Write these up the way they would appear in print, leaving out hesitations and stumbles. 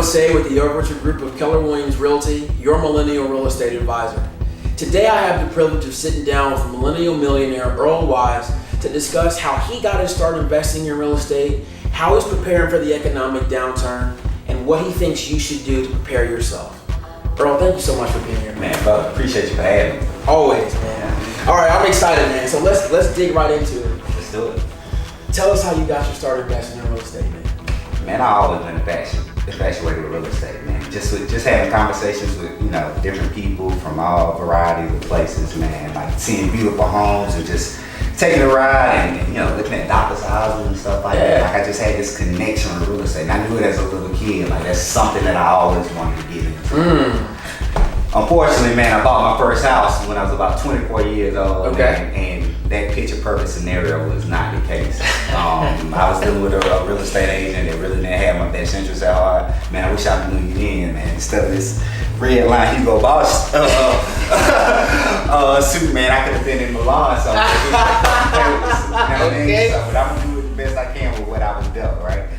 Osei with the Overture Group of Keller Williams Realty, your millennial real estate advisor. Today I have the privilege of sitting down with Millennial Millionaire Earl Wise to discuss how he got his start investing in real estate, how he's preparing for the economic downturn, and what he thinks you should do to prepare yourself. Earl, thank you so much for being here. Man, brother, appreciate you for having me. Always, man. All right, I'm excited, man. So let's dig right into it. Let's do it. Tell us how you got your start investing in real estate, man. Man, I always been infatuated with real estate, man. Just having conversations with, different people from all variety of places, man. Like seeing beautiful homes and just taking a ride and looking at doctors' houses and stuff like that. Like I just had this connection with real estate. And I knew it as a little kid. Like that's something that I always wanted to get into. Unfortunately, man, I bought my first house when I was about 24 years old. Okay. And that picture perfect scenario was not the case. I was dealing with a real estate agent that really didn't have my best interests at heart. Man, I wish I knew you then, man. Instead of this red line Hugo Boss suit, man, I could have been in Milan. So, Okay. But I'm gonna do it the best I can with what I was dealt, right?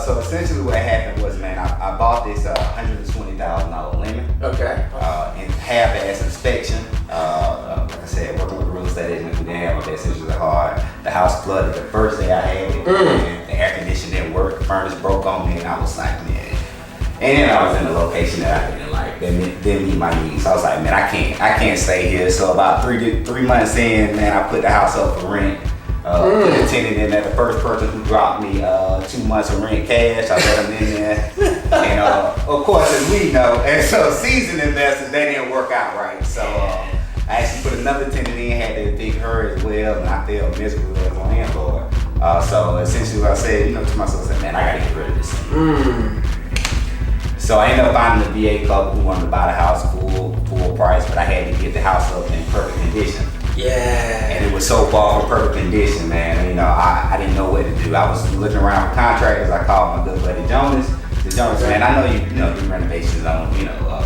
So essentially what happened was, man, I bought this $120,000 limit. Okay. And half-ass inspection. Like I said, working with a real estate agent who didn't have my best interests at heart. The house flooded the first day I had it. And the air conditioning didn't work. The furnace broke on me, and I was like, man. And then I was in a location that I didn't like. Didn't meet my needs. So I was like, man, I can't stay here. So about three months in, man, I put the house up for rent. Put a tenant in there. The first person who dropped me 2 months of rent cash, I let them in there. And of course, as we know, and so seasoned investors, they didn't work out right. So I actually put another tenant in, had to evict her as well, and I failed miserably as a landlord. So essentially what I said, to myself, I said, man, I gotta get rid of this thing. So I ended up finding a VA couple who wanted to buy the house full price, but I had to get the house up in perfect condition. Yeah. And it was so far from perfect condition, man. I didn't know what to do. I was looking around for contractors. I called my good buddy Jonas. The Jonas, man, I know you do renovations on,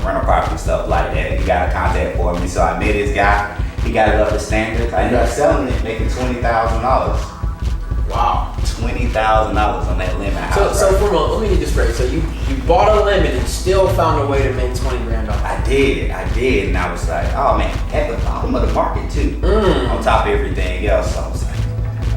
rental property stuff like that. He got a contact for me, so I met this guy. He got it up to standards. I ended up selling it, making $20,000. Wow. $20,000 on that limit house. So let me get this straight. So you bought a limit and still found a way to make $20 grand. I did, and I was like, oh man, at the bottom of the market too, on top of everything else. So I was like,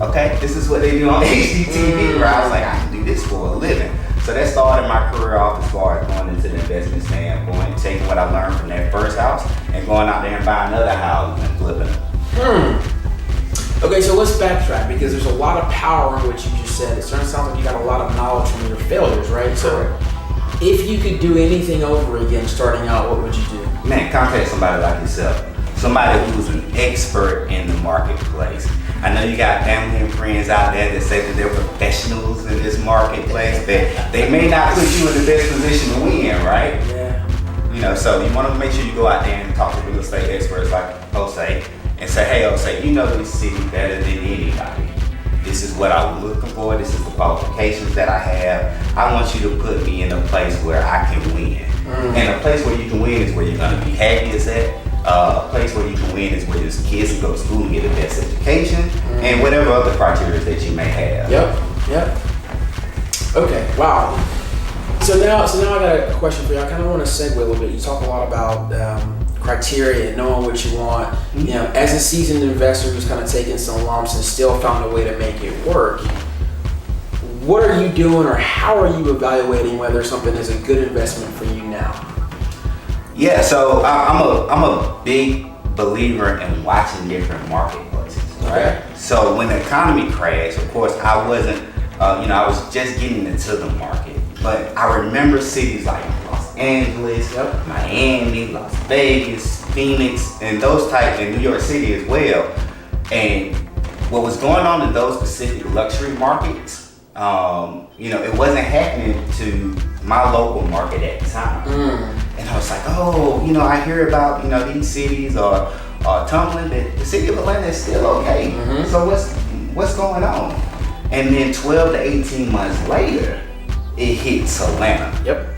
okay, this is what they do on HGTV, where I was like, I can do this for a living. So that started my career off as far as going into the investment standpoint, taking what I learned from that first house and going out there and buying other houses and flipping them. Okay, so let's backtrack because there's a lot of power in what you just said. It certainly sounds like you got a lot of knowledge from your failures, right? So if you could do anything over again starting out, what would you do? Man, contact somebody like yourself. Somebody who's an expert in the marketplace. I know you got family and friends out there that say that they're professionals in this marketplace, but they may not put you in the best position to win, right? Yeah. So you want to make sure you go out there and talk to real estate experts like Osei and say, hey, Osei, you know this city better than anybody. This is what I'm looking for. This is the qualifications that I have. I want you to put me in a place where I can win. And a place where you can win is where you're going to be happy as that. A place where you can win is where your kids can go to school and get the best education and whatever other criteria that you may have. Yep. Okay, wow. So now I got a question for you. I kind of want to segue a little bit. You talk a lot about criteria and knowing what you want. As a seasoned investor who's kind of taken some lumps and still found a way to make it work, what are you doing or how are you evaluating whether something is a good investment for you now? Yeah, so I'm a big believer in watching different marketplaces, right? Okay. So when the economy crashed, of course, I wasn't, I was just getting into the market. But I remember cities like Los Angeles, Miami, Las Vegas, Phoenix, and those types, in New York City as well. And what was going on in those specific luxury markets, it wasn't happening to my local market at the time. And I was like, I hear about, these cities are tumbling, but the city of Atlanta is still okay. So what's going on? And then 12 to 18 months later, it hits Atlanta. Yep.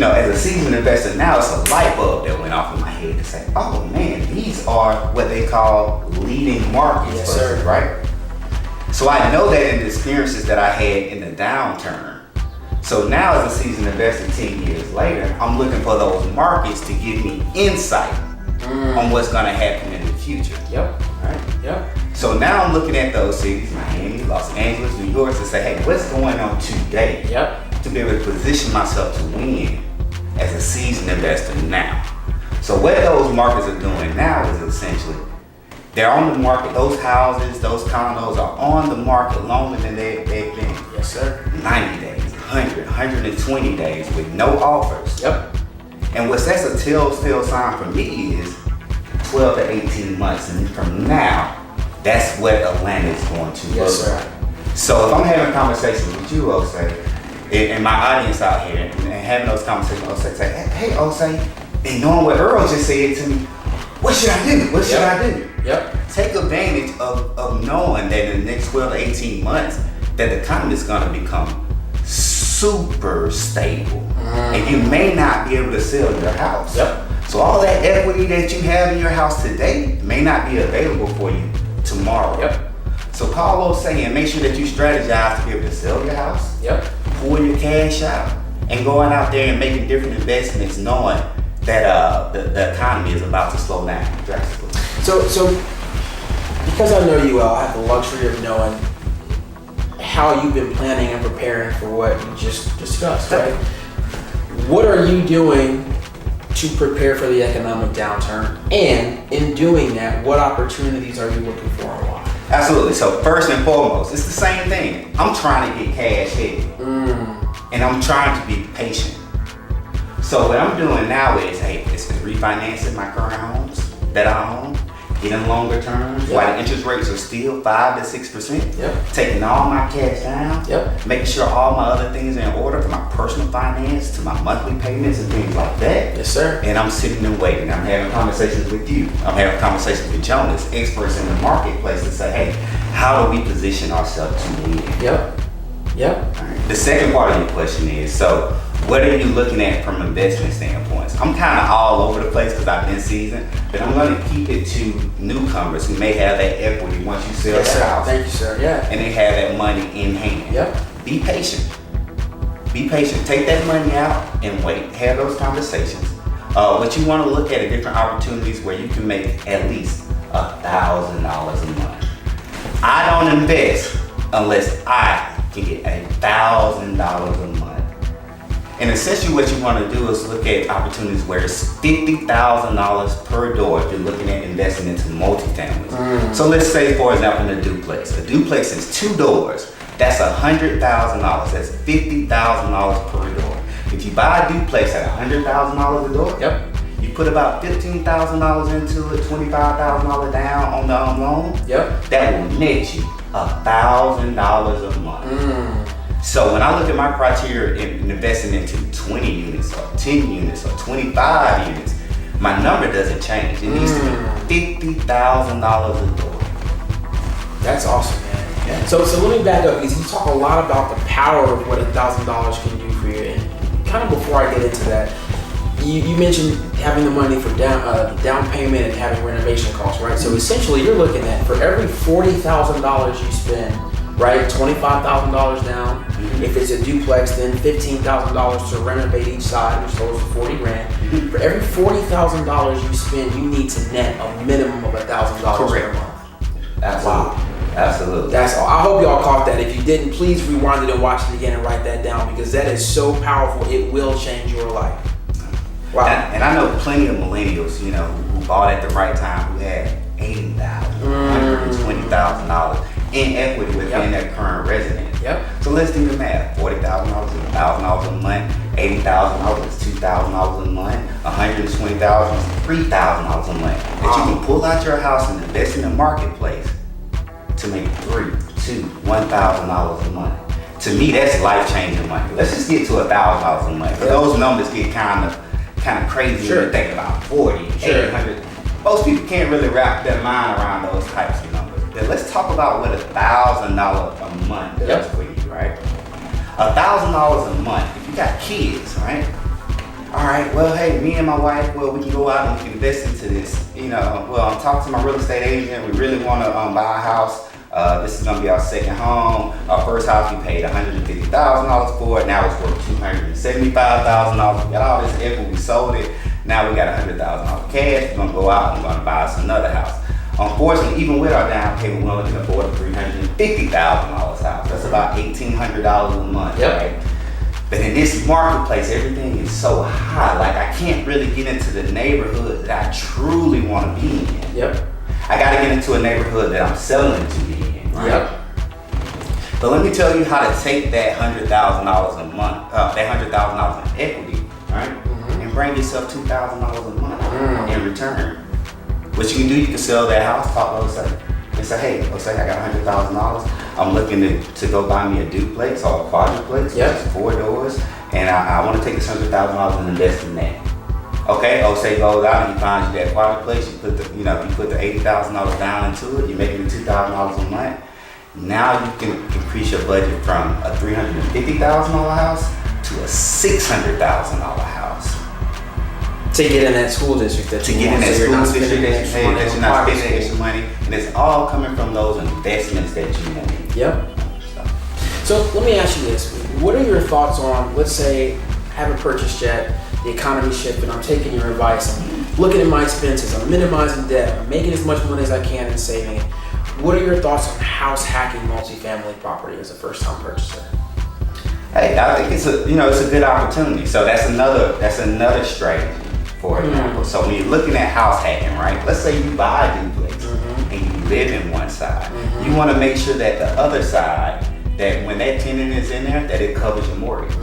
As a seasoned investor now, it's a light bulb that went off in my head to say, oh man, these are what they call leading markets, yes, sir. Right? So I know that in the experiences that I had in the downturn. So now as a seasoned investor 10 years later, I'm looking for those markets to give me insight on what's gonna happen in the future. Yep. Right? Yep. So now I'm looking at those cities, Miami, Los Angeles, New York, to say, hey, what's going on today? Yep. To be able to position myself to win as a seasoned investor now. So what those markets are doing now is essentially, they're on the market, those houses, those condos are on the market longer than they've been. Yes, sir. 90 days, 100, 120 days with no offers. Yep. And what that's a telltale sign for me is 12 to 18 months. And from now, that's what Atlanta is going to Yes, look like. sir. So if I'm having conversations with you, Osei, and my audience out here, and having those conversations with Osei, say, hey, Osei, and knowing what Earl just said to me, what should I do? What should I do? Yep. Take advantage of knowing that in the next 12 to 18 months, that the economy is going to become super stable. And you may not be able to sell your house. Yep. So all that equity that you have in your house today may not be available for you tomorrow. Yep. So call Osei and make sure that you strategize to be able to sell your house, Yep. pull your cash out, and going out there and making different investments knowing that the economy is about to slow down drastically. So because I know you well, I have the luxury of knowing how you've been planning and preparing for what you just discussed, right? What are you doing to prepare for the economic downturn? And in doing that, what opportunities are you looking for and why? Absolutely. So first and foremost, it's the same thing. I'm trying to get cash heavy. And I'm trying to be patient. So what I'm doing now is, hey, it's refinancing my current homes that I own, getting longer terms, while the interest rates are still 5 to 6%. Yep. Taking all my cash down. Yep. Making sure all my other things are in order, from my personal finance to my monthly payments and things like that. Yes, sir. And I'm sitting and waiting. I'm having conversations with you. I'm having conversations with Jonas, experts in the marketplace, to say, hey, how do we position ourselves to win? Yep. Yep. All right. The second part of your question is, so what are you looking at from investment standpoints? I'm kind of all over the place because I've been seasoned, but I'm going to keep it to newcomers who may have that equity once you sell Yes, their sir. house. Thank you, sir. Yeah. And they have that money in hand. Yep. Be patient. Be patient. Take that money out and wait. Have those conversations. What you want to look at are different opportunities where you can make at least $1,000 a month. I don't invest unless I can get $1,000 a month. And essentially what you want to do is look at opportunities where it's $50,000 per door if you're looking at investing into multifamilies. So let's say, for example, in a duplex. A duplex is 2 doors. That's $100,000. That's $50,000 per door. If you buy a duplex at $100,000 a door, Yep. you put about $15,000 into it, $25,000 down on the loan. Yep. That will net you $1,000 a month. So when I look at my criteria in investing into 20 units or 10 units or 25 units, my number doesn't change. It needs to be $50,000 a door. That's awesome, man. Yeah. So let me back up, because you talk a lot about the power of what $1,000 can do for you. And kind of before I get into that, you mentioned having the money for down payment and having renovation costs, right? So essentially, you're looking at, for every $40,000 you spend, right, $25,000 down. If it's a duplex, then $15,000 to renovate each side, which totals $40,000. For every $40,000 you spend, you need to net a minimum of $1,000 per month. Absolutely. Wow. Absolutely. That's all. I hope y'all caught that. If you didn't, please rewind it and watch it again and write that down, because that is so powerful. It will change your life. Wow. And I know plenty of millennials, you know, who bought at the right time, who had $80,000, $120,000 in equity within their current residence. Yep. So let's do the math. $40,000 is $1,000 a month. $80,000 is $2,000 a month. $120,000 is $3,000 a month. That you can pull out your house and invest in the marketplace to make $3,000, $2,000, $1,000 a month. To me, that's life-changing money. Let's just get to $1,000 a month. But those numbers get kind of crazy when you think about 40, 800. Most people can't really wrap their mind around those types of numbers. But let's talk about what $1,000 a month does for you, right? $1,000 a month, if you got kids, right? All right, well, hey, me and my wife, well, we can go out and we can invest into this. You know, well, I'm talking to my real estate agent. We really want to buy a house. This is gonna be our second home. Our first house we paid $150,000 for it. Now it's worth $275,000. We got all this equity, we sold it. Now we got $100,000 cash. We're gonna go out and we're gonna buy us another house. Unfortunately, even with our down payment, we only can afford a $350,000 house. That's about $1,800 a month, right? But in this marketplace, everything is so high. Like I can't really get into the neighborhood that I truly want to be in. Yep. I got to get into a neighborhood that I'm selling to be in, right? Yep. But let me tell you how to take that $100,000 a month, that $100,000 in equity, right, and bring yourself $2,000 a month in return. What you can do, you can sell that house, talk to Osei, and say, hey, Osei, I got $100,000. I'm looking to go buy me a duplex or a quadruplex, which is 4 doors, and I want to take this $100,000 and invest in that. Okay, Osei goes out and he finds you that quadruplex. You put the $80,000 down into it. You're making $2,000 a month. Now you can increase your budget from a $350,000 house to a $600,000 house. To get in that school district that you want. That you're not spending extra money, and it's all coming from those investments that you make. Yep. So let me ask you this: what are your thoughts on, let's say, haven't purchased yet, the economy's shifting, I'm taking your advice, I'm looking at my expenses, I'm minimizing debt, I'm making as much money as I can and saving it. What are your thoughts on house hacking multifamily property as a first-time purchaser? Hey, I think it's a good opportunity. So that's another strategy. For example, so when you're looking at house hacking, right? Let's say you buy a duplex and you live in one side. You want to make sure that the other side, that when that tenant is in there, that it covers your mortgage.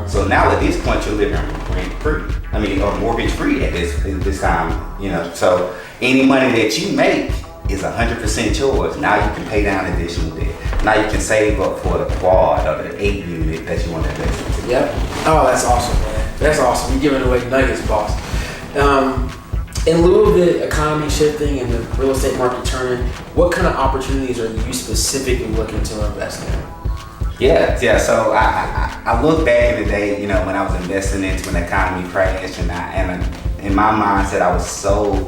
So now at this point, you're living rent-free. I mean, or mortgage-free at this time. You know, so any money that you make is 100% yours. Now you can pay down additional debt. Now you can save up for the quad or the 8 unit that you want to invest into. Yep. Oh, that's awesome, man. That's awesome. You're giving away nuggets, boss. In lieu of the economy shifting and the real estate market turning, what kind of opportunities are you specifically looking to invest in? Yeah. So I look back in the day, you know, when I was investing into an economy crash, and in my mindset, I was so,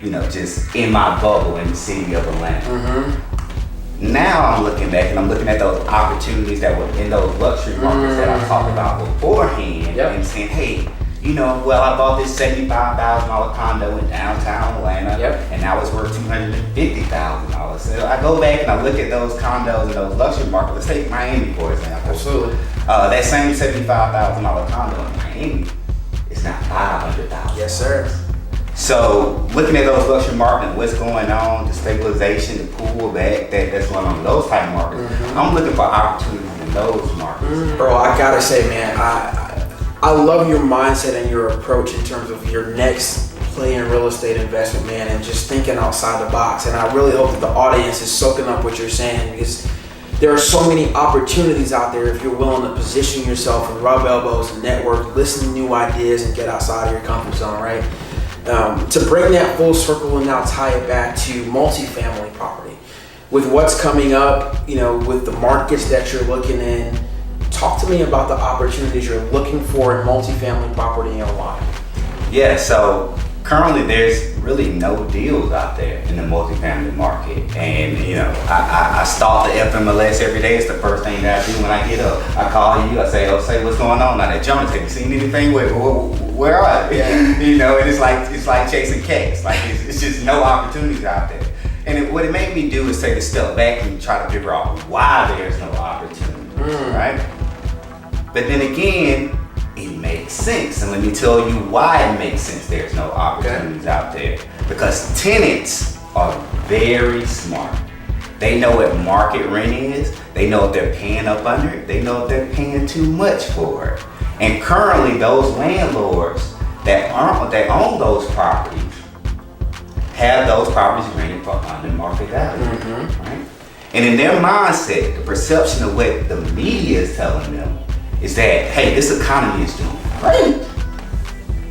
you know, just in my bubble in the city of Atlanta. Now I'm looking back and I'm looking at those opportunities that were in those luxury markets that I talked about beforehand, and saying, hey, you know, well, I bought this $75,000 condo in downtown Atlanta, and now it's worth $250,000. So I go back and I look at those condos in those luxury markets. Let's take Miami, for example. Absolutely. That same $75,000 condo in Miami is now $500,000. Yes, sir. So looking at those luxury markets, what's going on, the stabilization, the pullback that's going on in those type of markets, I'm looking for opportunities in those markets. Bro, I gotta say, man, I love your mindset and your approach in terms of your next play in real estate investment, man, and just thinking outside the box. And I really hope that the audience is soaking up what you're saying, because there are so many opportunities out there if you're willing to position yourself and rub elbows and network, listen to new ideas, and get outside of your comfort zone, right? To bring that full circle and now tie it back to multifamily property. With what's coming up, you know, with the markets that you're looking in, talk to me about the opportunities you're looking for in multifamily property and why. Yeah, so currently there's really no deals out there in the multifamily market. And, you know, I stalk the FMLS every day. It's the first thing that I do when I get up. I call you, I say, Osei, what's going on out there? Jonas, have you seen anything? Where are they? You know, and it's like chasing cats. Like it's just no opportunities out there. And what it made me do is take a step back and try to figure out why there's no opportunities, right? But then again, it makes sense. And let me tell you why it makes sense there's no opportunities out there. Because tenants are very smart. They know what market rent is. They know if they're paying up under it. They know if they're paying too much for it. And currently those landlords that own those properties have those properties rented for under market value, right? And in their mindset, the perception of what the media is telling them is that, hey, this economy is doing great.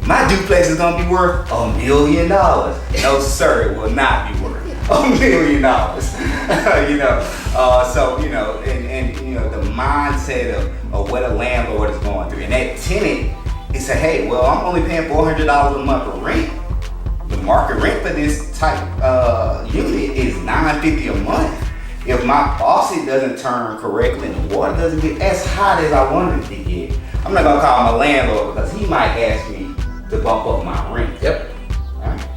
My duplex is gonna be worth $1 million. No, sir, it will not be worth $1 million. You know, so you know, and you know the mindset of what a landlord is going through, and that tenant is say, hey, well, I'm only paying $400 a month for rent. The market rent for this type unit is $950 a month. if my faucet doesn't turn correctly and the water doesn't get as hot as I wanted it to get, I'm not gonna call my landlord because he might ask me to bump up my rent. Yep. Right?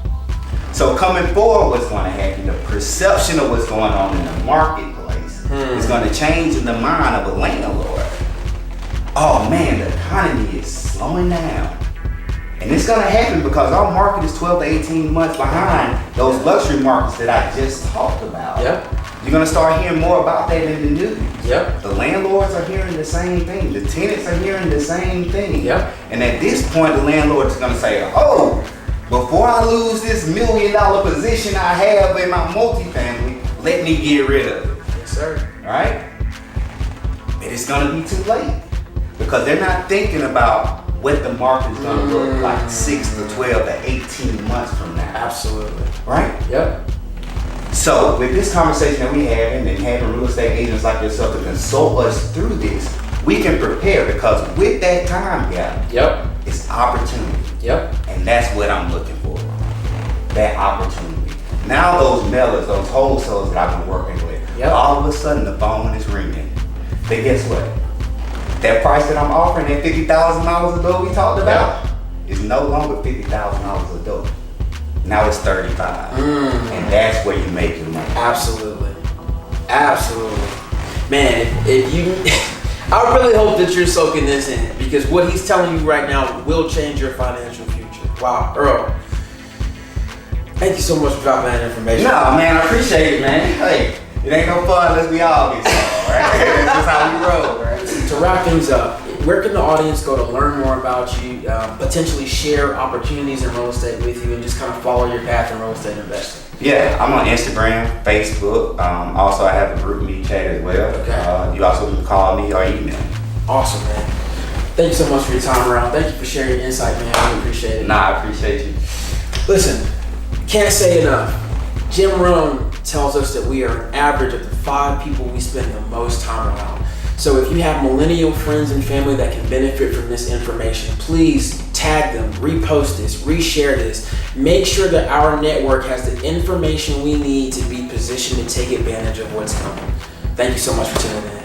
So coming forward, what's gonna happen, the perception of what's going on in the marketplace is gonna change in the mind of a landlord. Oh man, the economy is slowing down. And it's gonna happen because our market is 12 to 18 months behind those luxury markets that I just talked about. Yep. You're gonna start hearing more about that in the news. Yep. The landlords are hearing the same thing. The tenants are hearing the same thing. Yep. And at this point, the landlord is gonna say, oh, before I lose this $1 million position I have in my multifamily, let me get rid of it. Yes, sir. All right? And it's gonna be too late because they're not thinking about what the market is gonna look like 6 to 12 to 18 months from now. Absolutely. Right? Yep. So with this conversation that we having and having real estate agents like yourself to consult us through this, we can prepare because with that time gap, Yep. it's opportunity. Yep. And that's what I'm looking for. That opportunity. Now those mailers, those wholesalers that I've been working with, all of a sudden the phone is ringing. But guess what? That price that I'm offering, that $50,000 a door we talked about, is no longer $50,000 a door. Now it's 35. And that's where you make your money. Absolutely. Absolutely. Man, if you I really hope that you're soaking this in because what he's telling you right now will change your financial future. Wow, Earl. Thank you so much for dropping that information. No, man, I appreciate it, man. Hey, it ain't no fun unless we all get some, right? That's just how we roll, right? To wrap things up, where can the audience go to learn more about you, potentially share opportunities in real estate with you, and just kind of follow your path in real estate investing? Yeah, I'm on Instagram, Facebook. Also, I have a group me chat as well. Okay. You also can call me or email me. Awesome, man. Thank you so much for your time, Earl. Thank you for sharing your insight, man. I really appreciate it. Nah, I appreciate you. Listen, can't say enough. Jim Rohn tells us that we are an average of the 5 people we spend the most time around. So if you have millennial friends and family that can benefit from this information, please tag them, repost this, reshare this. Make sure that our network has the information we need to be positioned to take advantage of what's coming. Thank you so much for tuning in.